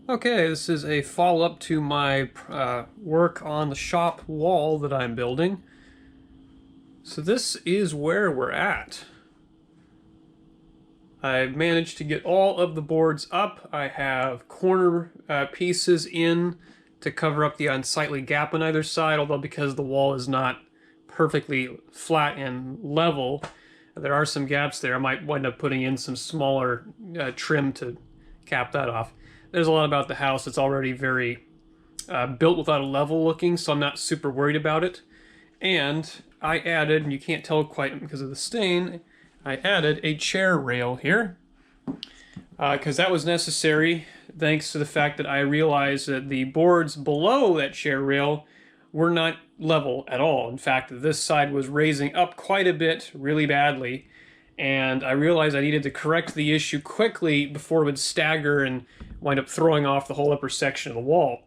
Okay, this is a follow-up to my work on the shop wall that I'm building. So this is where we're at. I've managed to get all of the boards up. I have corner pieces in to cover up the unsightly gap on either side, although because the wall is not perfectly flat and level, there are some gaps there. I might wind up putting in some smaller trim to cap that off. There's a lot about the house that's already very built without a level looking, so I'm not super worried about it. And I added, and you can't tell quite because of the stain, I added a chair rail here because that was necessary thanks to the fact that I realized that the boards below that chair rail were not level at all. In fact, this side was raising up quite a bit really badly, and I realized I needed to correct the issue quickly before it would stagger and wind up throwing off the whole upper section of the wall.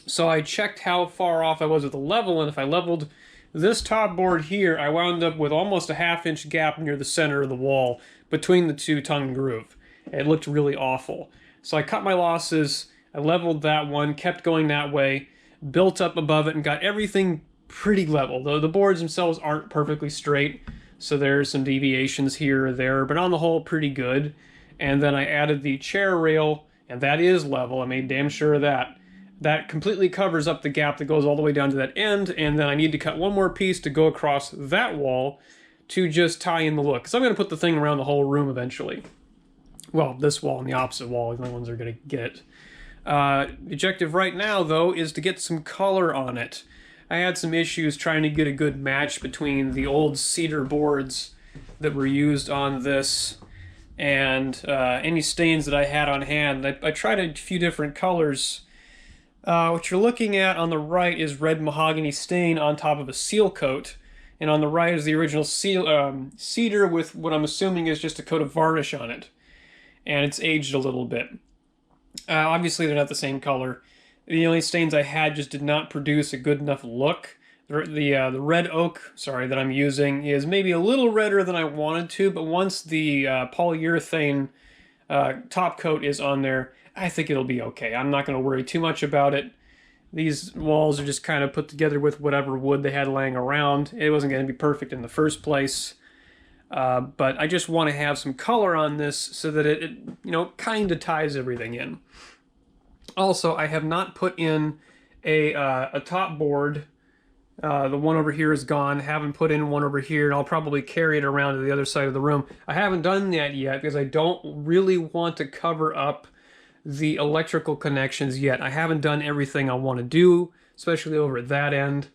So I checked how far off I was with the level, and if I leveled this top board here, I wound up with almost a ½ inch gap near the center of the wall between the two tongue and groove. It looked really awful. So I cut my losses, I leveled that one, kept going that way, built up above it, and got everything pretty level, though the boards themselves aren't perfectly straight, so there's some deviations here or there, but on the whole, pretty good. And then I added the chair rail, and that is level. I made damn sure of that. That completely covers up the gap that goes all the way down to that end, and then I need to cut one more piece to go across that wall to just tie in the look. Because I'm going to put the thing around the whole room eventually. Well, this wall and the opposite wall are the ones that are going to get it. The objective right now, though, is to get some color on it. I had some issues trying to get a good match between the old cedar boards that were used on this and any stains that I had on hand. I tried a few different colors. What you're looking at on the right is red mahogany stain on top of a seal coat, and on the right is the original cedar with what I'm assuming is just a coat of varnish on it, and it's aged a little bit. Obviously, they're not the same color. The only stains I had just did not produce a good enough look. The red oak, sorry, that I'm using is maybe a little redder than I wanted to, but once the polyurethane top coat is on there, I think it'll be okay. I'm not going to worry too much about it. These walls are just kind of put together with whatever wood they had laying around. It wasn't going to be perfect in the first place. But I just want to have some color on this so that it kind of ties everything in. Also, I have not put in a top board. The one over here is gone. Haven't put in one over here, and I'll probably carry it around to the other side of the room. I haven't done that yet because I don't really want to cover up the electrical connections yet. I haven't done everything I want to do, especially over at that end.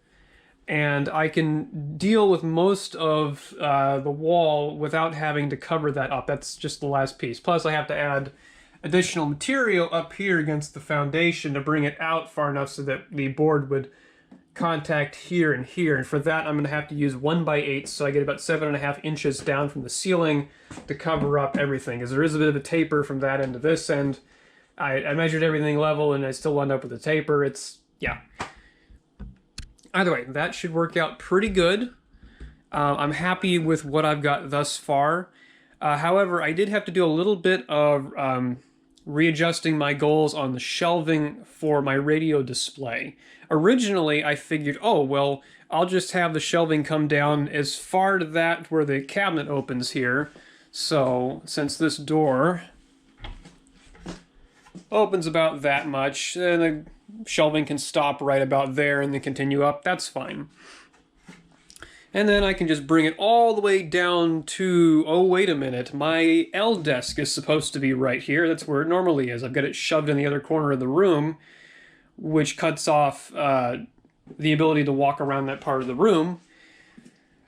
And I can deal with most of the wall without having to cover that up. That's just the last piece. Plus, I have to add additional material up here against the foundation to bring it out far enough so that the board would contact here and here. And for that, I'm going to have to use 1x8, so I get about 7.5 inches down from the ceiling to cover up everything, because there is a bit of a taper from that end to this end. I measured everything level, and I still wound up with a taper. Yeah. Either way, that should work out pretty good. I'm happy with what I've got thus far. However, I did have to do a little bit of readjusting my goals on the shelving for my radio display. Originally, I figured, oh, well, I'll just have the shelving come down as far to that where the cabinet opens here. So, since this door opens about that much, and the shelving can stop right about there and then continue up, that's fine. And then I can just bring it all the way down to, oh, wait a minute, my L desk is supposed to be right here. That's where it normally is. I've got it shoved in the other corner of the room, which cuts off the ability to walk around that part of the room.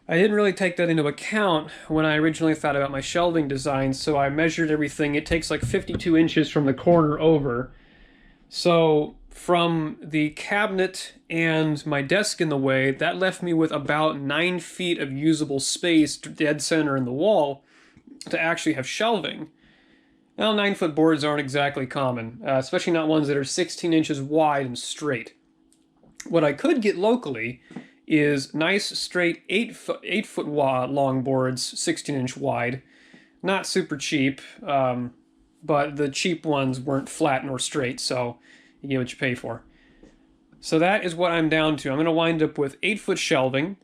I didn't really take that into account when I originally thought about my shelving design, so I measured everything. It takes like 52 inches from the corner over. So from the cabinet and my desk in the way, that left me with about 9 feet of usable space dead center in the wall to actually have shelving. Now, 9-foot boards aren't exactly common, especially not ones that are 16 inches wide and straight. What I could get locally is nice, straight 8-foot long boards, 16-inch wide. Not super cheap. but the cheap ones weren't flat nor straight, so you get what you pay for. So that is what I'm down to. I'm going to wind up with 8-foot shelving,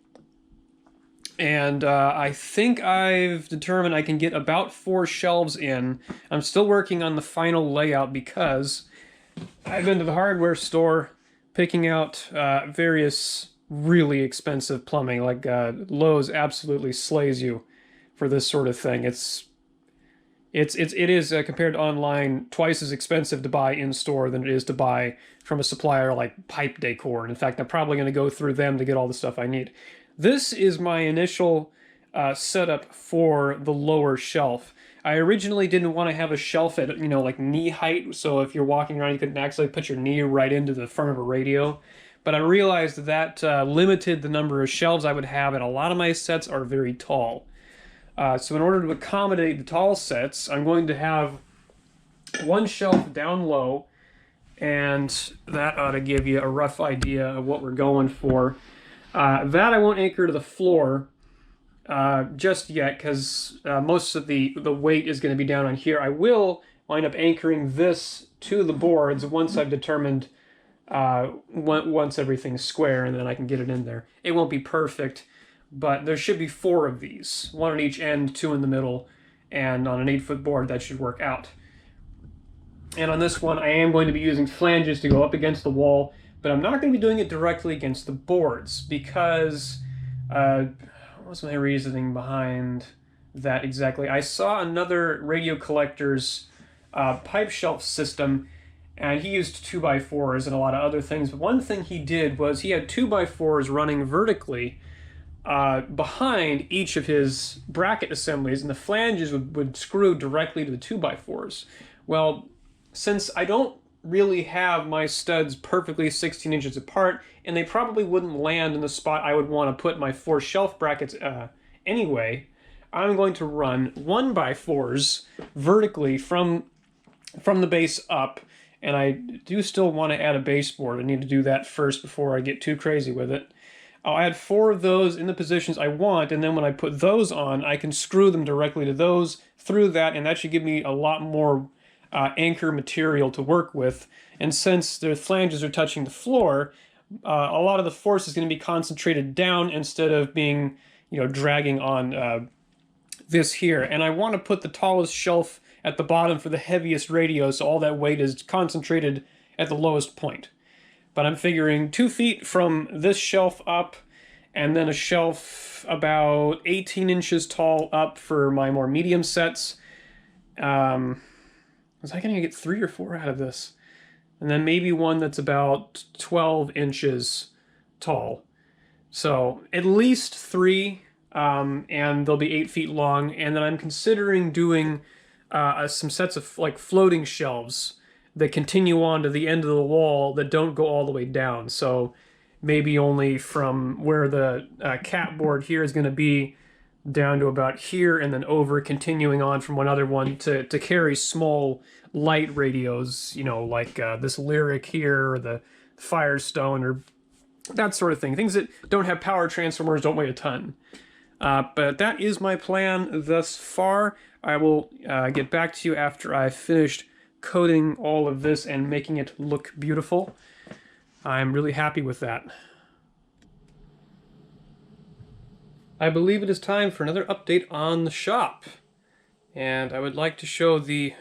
and I think I've determined I can get about 4 shelves in. I'm still working on the final layout because I've been to the hardware store picking out various really expensive plumbing. Like Lowe's absolutely slays you for this sort of thing. It is compared to online twice as expensive to buy in store than it is to buy from a supplier like Pipe Decor. And in fact, I'm probably going to go through them to get all the stuff I need. This is my initial setup for the lower shelf. I originally didn't want to have a shelf at, you know, like knee height, so if you're walking around you could actually put your knee right into the front of a radio. But I realized that limited the number of shelves I would have, and a lot of my sets are very tall. So in order to accommodate the tall sets, I'm going to have one shelf down low, and that ought to give you a rough idea of what we're going for. That I won't anchor to the floor just yet, because most of the weight is going to be down on here. I will wind up anchoring this to the boards once I've determined once everything's square, and then I can get it in there. It won't be perfect, but there should be 4 of these, 1 on each end, 2 in the middle, and on an 8-foot board that should work out. And on this one I am going to be using flanges to go up against the wall, but I'm not going to be doing it directly against the boards because what was my reasoning behind that exactly? I saw another radio collector's pipe shelf system, and he used 2x4s and a lot of other things, but one thing he did was he had 2x4s running vertically behind each of his bracket assemblies, and the flanges would screw directly to the 2x4s. Well, since I don't really have my studs perfectly 16 inches apart, and they probably wouldn't land in the spot I would want to put my 4 shelf brackets anyway, I'm going to run 1x4s vertically from the base up, and I do still want to add a baseboard. I need to do that first before I get too crazy with it. I'll add 4 of those in the positions I want, and then when I put those on, I can screw them directly to those through that, and that should give me a lot more anchor material to work with. And since the flanges are touching the floor, a lot of the force is going to be concentrated down instead of being, you know, dragging on this here. And I want to put the tallest shelf at the bottom for the heaviest radio, so all that weight is concentrated at the lowest point. But I'm figuring 2 feet from this shelf up, and then a shelf about 18 inches tall up for my more medium sets. Was I going to get 3 or 4 out of this? And then maybe one that's about 12 inches tall. So at least 3, and they'll be 8 feet long. And then I'm considering doing some sets of like floating shelves that continue on to the end of the wall that don't go all the way down. So maybe only from where the cat board here is going to be down to about here, and then over, continuing on from one other one to carry small light radios, you know, like this Lyric here, or the Firestone, or that sort of thing. Things that don't have power transformers, don't weigh a ton. But that is my plan thus far. I will get back to you after I've finished coating all of this and making it look beautiful. I'm really happy with that. I believe it is time for another update on the shop. And I would like to show the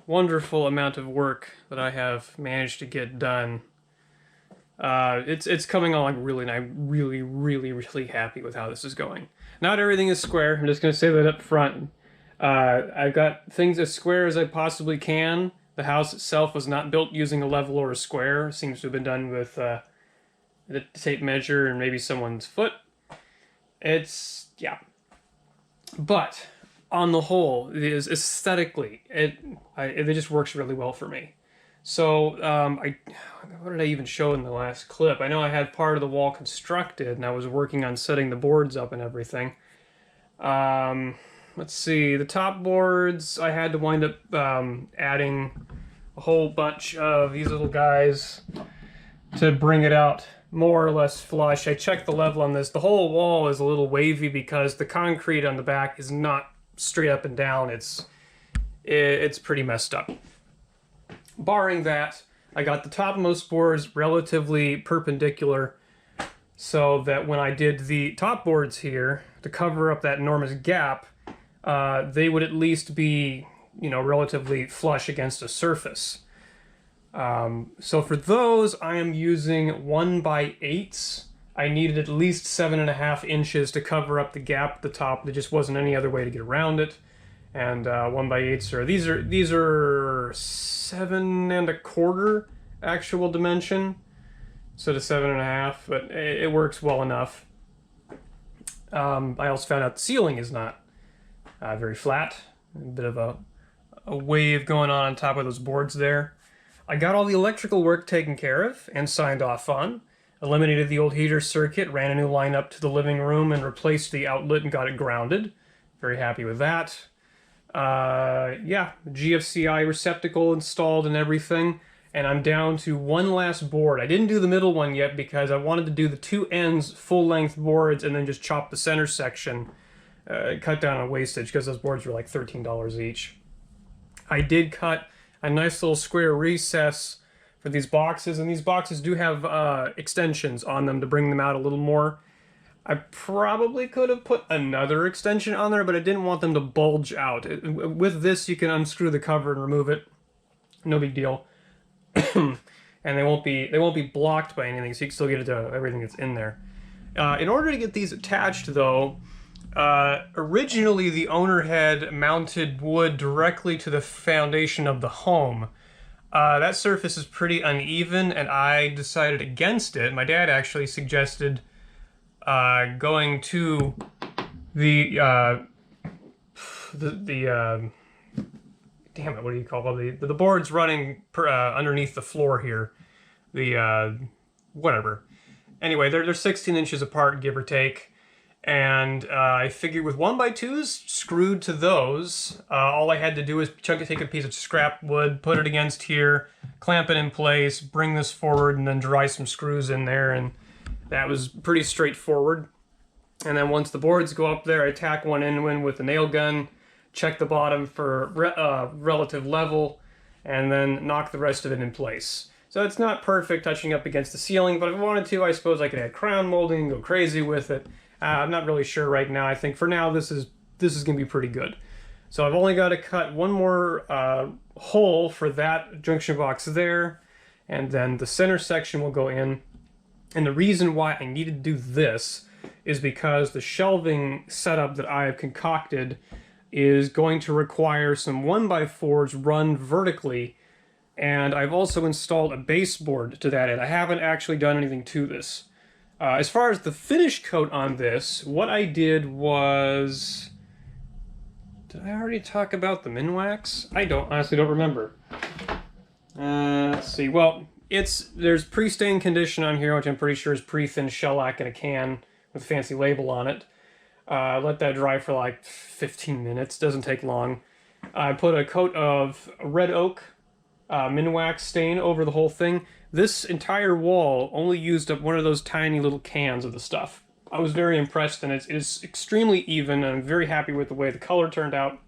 wonderful amount of work that I have managed to get done. It's coming along really, and I'm really happy with how this is going. Not everything is square, I'm just going to say that up front. I've got things as square as I possibly can. The house itself was not built using a level or a square. It seems to have been done with the tape measure and maybe someone's foot. Yeah. But on the whole, it is aesthetically, it just works really well for me. So, what did I even show in the last clip? I know I had part of the wall constructed, and I was working on setting the boards up and everything. Let's see, the top boards, I had to wind up adding a whole bunch of these little guys to bring it out more or less flush. I checked the level on this. The whole wall is a little wavy because the concrete on the back is not straight up and down. It's it's pretty messed up. Barring that, I got the topmost boards relatively perpendicular so that when I did the top boards here to cover up that enormous gap, they would at least be, you know, relatively flush against a surface. So for those, I am using 1x8s. I needed at least 7.5 inches to cover up the gap at the top. There just wasn't any other way to get around it. And 1x8s are these are 7.25 actual dimension instead of 7.5, but it works well enough. I also found out the ceiling is not very flat. A bit of a wave going on top of those boards there. I got all the electrical work taken care of and signed off on. Eliminated the old heater circuit, ran a new line up to the living room and replaced the outlet and got it grounded. Very happy with that. Yeah, GFCI receptacle installed and everything. And I'm down to one last board. I didn't do the middle one yet because I wanted to do the two ends full-length boards and then just chop the center section. Cut down on wastage because those boards were like $13 each. I did cut a nice little square recess for these boxes, and these boxes do have extensions on them to bring them out a little more. I probably could have put another extension on there, but I didn't want them to bulge out. With this, you can unscrew the cover and remove it. No big deal. And they won't be blocked by anything, so you can still get to everything that's in there. In order to get these attached, though, originally the owner had mounted wood directly to the foundation of the home. That surface is pretty uneven, and I decided against it. My dad actually suggested going to the damn it, what do you call it? The boards running underneath the floor here. Whatever. Anyway, they're 16 inches apart, give or take. And I figured with 1x2s screwed to those, all I had to do is take a piece of scrap wood, put it against here, clamp it in place, bring this forward, and then dry some screws in there, and that was pretty straightforward. And then once the boards go up there, I tack one in with a nail gun, check the bottom for relative level, and then knock the rest of it in place. So it's not perfect touching up against the ceiling, but if I wanted to, I suppose I could add crown molding and go crazy with it. I'm not really sure right now. I think for now this is going to be pretty good. So I've only got to cut one more hole for that junction box there, and then the center section will go in. And the reason why I needed to do this is because the shelving setup that I have concocted is going to require some 1x4s run vertically, and I've also installed a baseboard to that end. I haven't actually done anything to this. As far as the finish coat on this, what I did was... Did I already talk about the Minwax? I honestly don't remember. Let's see. Well, there's pre-stain condition on here, which I'm pretty sure is pre-thin shellac in a can with a fancy label on it. Let that dry for like 15 minutes. Doesn't take long. I put a coat of red oak Minwax stain over the whole thing. This entire wall only used up one of those tiny little cans of the stuff. I was very impressed, and it is extremely even, and I'm very happy with the way the color turned out.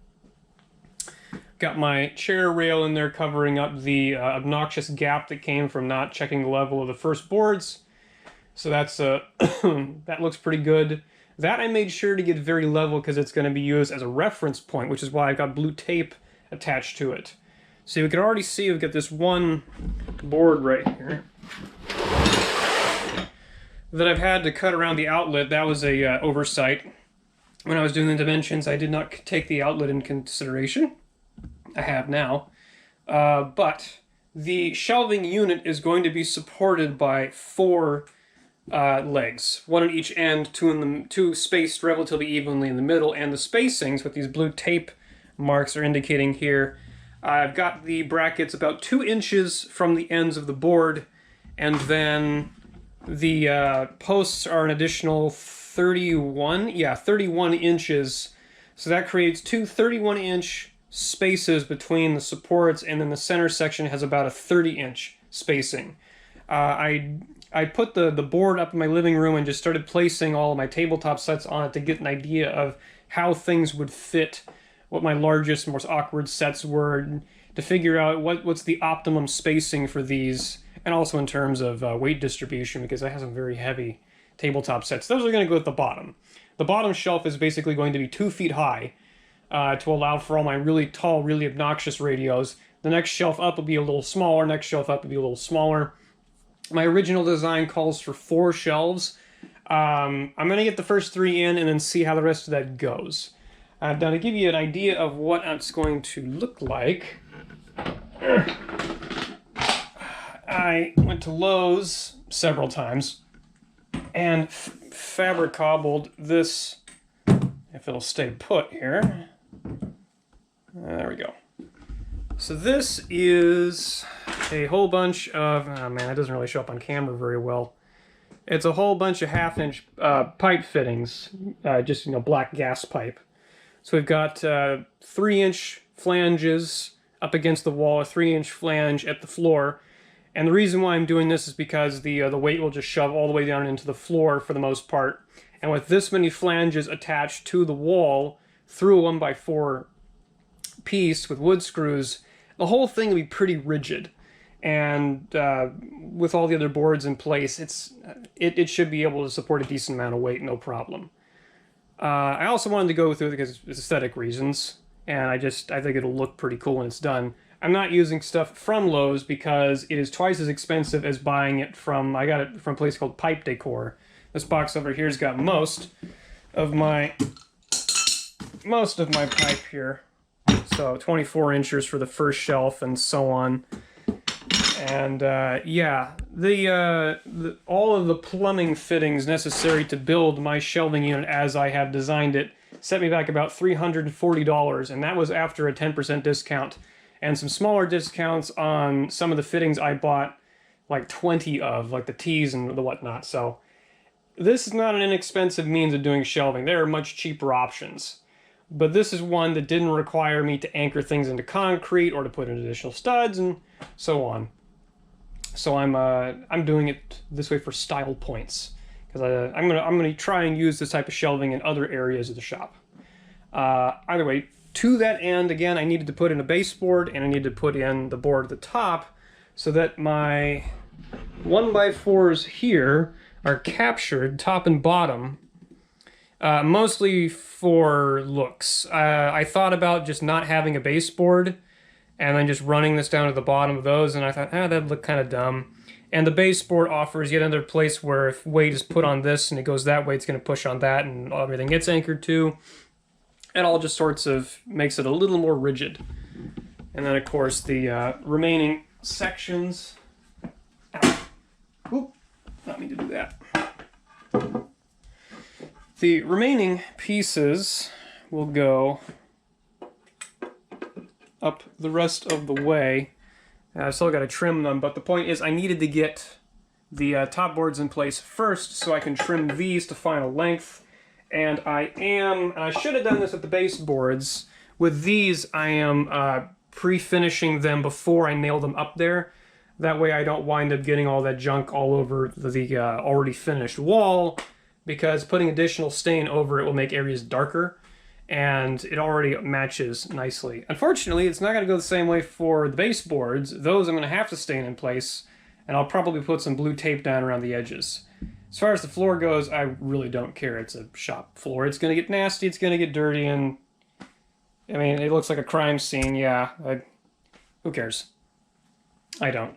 Got my chair rail in there covering up the obnoxious gap that came from not checking the level of the first boards. So that's that looks pretty good. That I made sure to get very level because it's going to be used as a reference point, which is why I've got blue tape attached to it. So you can already see we've got this one board right here that I've had to cut around the outlet. That was a oversight. When I was doing the dimensions, I did not take the outlet in consideration. I have now. But the shelving unit is going to be supported by 4 legs, one at each end, two spaced relatively evenly in the middle, and the spacings, what these blue tape marks are indicating here, I've got the brackets about 2 inches from the ends of the board, and then the posts are an additional 31 inches. So that creates 2 31-inch spaces between the supports, and then the center section has about a 30-inch spacing. I put the board up in my living room and just started placing all of my tabletop sets on it to get an idea of how things would fit what my largest, most awkward sets were, to figure out what's the optimum spacing for these, and also in terms of weight distribution, because I have some very heavy tabletop sets. Those are going to go at the bottom. The bottom shelf is basically going to be 2 feet high to allow for all my really tall, really obnoxious radios. The next shelf up will be a little smaller, next shelf up will be a little smaller. My original design calls for 4 shelves. I'm going to get the first 3 in and then see how the rest of that goes. Now, to give you an idea of what it's going to look like, I went to Lowe's several times and fabric cobbled this, if it'll stay put here. There we go. So this is a whole bunch of, oh man, it doesn't really show up on camera very well. It's a whole bunch of 1/2-inch pipe fittings, just, you know, black gas pipe. So we've got 3-inch flanges up against the wall, a 3-inch flange at the floor. And the reason why I'm doing this is because the weight will just shove all the way down into the floor for the most part. And with this many flanges attached to the wall through a 1x4 piece with wood screws, the whole thing will be pretty rigid. And with all the other boards in place, it should be able to support a decent amount of weight, no problem. I also wanted to go through it because it's aesthetic reasons, and I think it'll look pretty cool when it's done. I'm not using stuff from Lowe's because it is twice as expensive as buying it from, I got it from a place called Pipe Decor. This box over here's got most of my pipe here. So 24 inches for the first shelf and so on. And yeah, all of the plumbing fittings necessary to build my shelving unit as I have designed it set me back about $340, and that was after a 10% discount and some smaller discounts on some of the fittings I bought like 20 of, like the T's and the whatnot. So this is not an inexpensive means of doing shelving. There are much cheaper options. But this is one that didn't require me to anchor things into concrete or to put in additional studs and so on. So I'm doing it this way for style points, because I'm gonna try and use this type of shelving in other areas of the shop. Either way, to that end, again, I needed to put in a baseboard and I needed to put in the board at the top so that my 1x4s here are captured top and bottom, mostly for looks. I thought about just not having a baseboard and then just running this down to the bottom of those, and I thought, that'd look kind of dumb. And the baseboard offers yet another place where if weight is put on this and it goes that way, it's going to push on that and everything gets anchored to. It all just sorts of makes it a little more rigid. And then, of course, the remaining sections... Oop, not mean to do that. The remaining pieces will go up the rest of the way. I've still got to trim them, but the point is I needed to get the top boards in place first so I can trim these to final length. And I should have done this with the baseboards. With these, I am pre-finishing them before I nail them up there. That way I don't wind up getting all that junk all over the already finished wall, because putting additional stain over it will make areas darker, and it already matches nicely. Unfortunately, it's not going to go the same way for the baseboards. Those I'm going to have to stain in place, and I'll probably put some blue tape down around the edges. As far as the floor goes, I really don't care. It's a shop floor. It's going to get nasty, it's going to get dirty, and I mean, it looks like a crime scene, yeah. Who cares? I don't.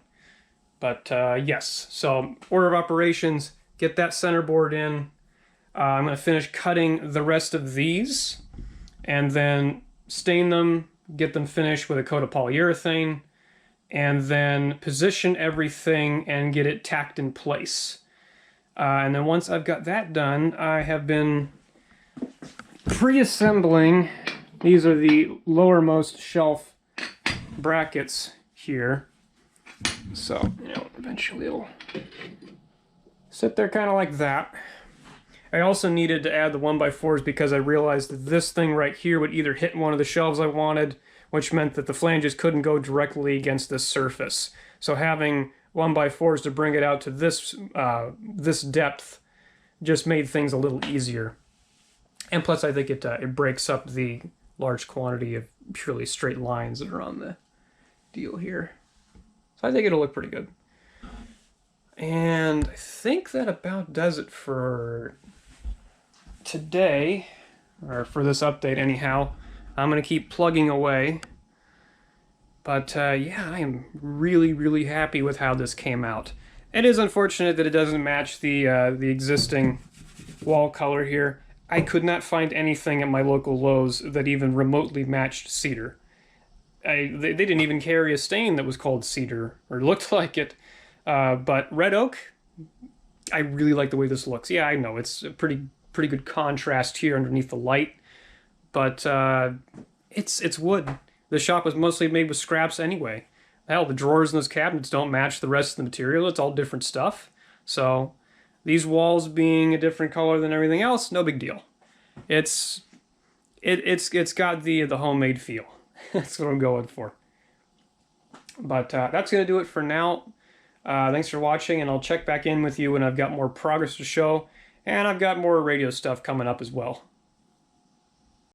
But yes, so order of operations, get that center board in. I'm going to finish cutting the rest of these, and then stain them, get them finished with a coat of polyurethane, and then position everything and get it tacked in place. And then once I've got that done, I have been pre-assembling. These are the lowermost shelf brackets here. So, you know, eventually it'll sit there kind of like that. I also needed to add the 1x4s because I realized that this thing right here would either hit one of the shelves I wanted, which meant that the flanges couldn't go directly against this surface. So having 1x4s to bring it out to this this depth just made things a little easier. And plus I think it breaks up the large quantity of purely straight lines that are on the deal here. So I think it'll look pretty good. And I think that about does it for today, or for this update anyhow. I'm going to keep plugging away. But yeah, I am really, really happy with how this came out. It is unfortunate that it doesn't match the existing wall color here. I could not find anything at my local Lowe's that even remotely matched cedar. They didn't even carry a stain that was called cedar, or looked like it. But red oak, I really like the way this looks. Yeah, I know, it's a pretty good contrast here underneath the light. But it's wood. The shop was mostly made with scraps anyway. Hell, the drawers in those cabinets don't match the rest of the material. It's all different stuff. So these walls being a different color than everything else, no big deal. It's got the homemade feel. That's what I'm going for. But that's going to do it for now. Thanks for watching, and I'll check back in with you when I've got more progress to show, and I've got more radio stuff coming up as well.